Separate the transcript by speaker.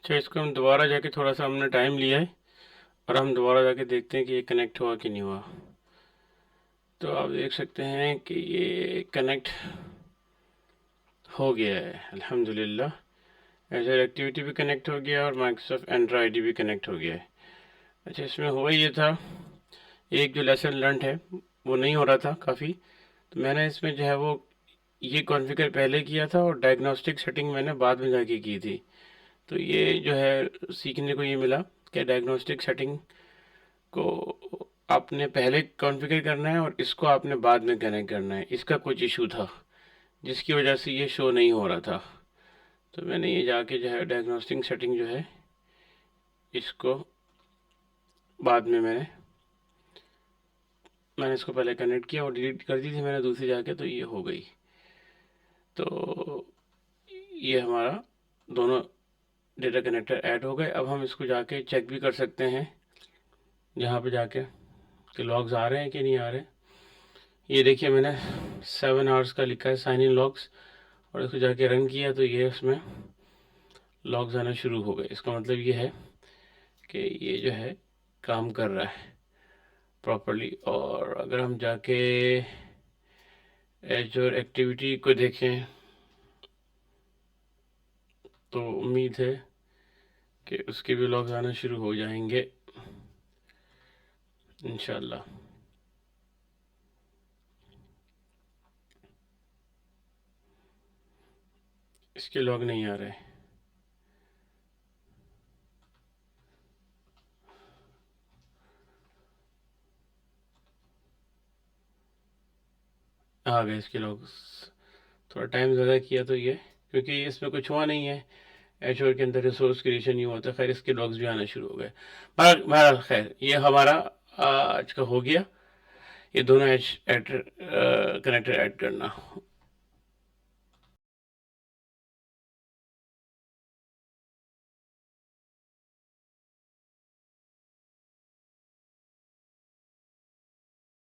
Speaker 1: अच्छा, इसको हम दोबारा जाके थोड़ा सा हमने टाइम लिया है और हम दोबारा जाके देखते हैं कि ये कनेक्ट हुआ कि नहीं हुआ। तो आप देख सकते हैं कि ये कनेक्ट हो गया है अल्हम्दुलिल्लाह। एजर एक्टिविटी भी कनेक्ट हो गया और माइक्रोसॉफ्ट एंड्रॉयड आईडी भी कनेक्ट हो गया है। अच्छा, इसमें हुआ ये था, एक जो लेसन लर्न है वो नहीं हो रहा था काफ़ी, तो मैंने इसमें जो है वो ये कॉन्फ़िगर पहले किया था और डायग्नोस्टिक सेटिंग मैंने बाद में जाके की थी। तो ये जो है सीखने को ये मिला कि डायग्नोस्टिक सेटिंग को आपने पहले कॉन्फ़िगर करना है और इसको आपने बाद में कनेक्ट करना है। इसका कुछ इशू था जिसकी वजह से ये शो नहीं हो रहा था। तो मैंने ये जाके जो है डायग्नोस्टिक सेटिंग जो है इसको बाद में मैंने इसको पहले कनेक्ट किया और डिलीट कर दी थी मैंने दूसरी जाके, तो ये हो गई। तो ये हमारा दोनों डेटा कनेक्टर ऐड हो गए। अब हम इसको जाके चेक भी कर सकते हैं यहाँ पे जाके कि लॉग्स आ रहे हैं कि नहीं आ रहे। ये देखिए मैंने 7 आवर्स का लिखा है साइन इन लॉग्स और इसको जाके रन किया तो ये उसमें लॉग्स आना शुरू हो गए। इसका मतलब ये है कि ये जो है काम कर रहा है प्रॉपरली। और अगर हम जाके एजर एक्टिविटी को देखें तो उम्मीद है कि उसके भी लॉग्स आना शुरू हो जाएंगे इंशाल्लाह। इसके लॉग नहीं आ रहे। आ गए इसके लॉग्स। थोड़ा टाइम ज़्यादा किया तो ये, क्योंकि इसमें कुछ हुआ नहीं है। एजोर के अंदर रिसोर्स क्रिएशन नहीं होता। खैर इसके लॉग्स भी आना शुरू हो गए। बहरहाल खैर ये हमारा आज का हो गया। ये दोनों एज कनेक्टर ऐड करना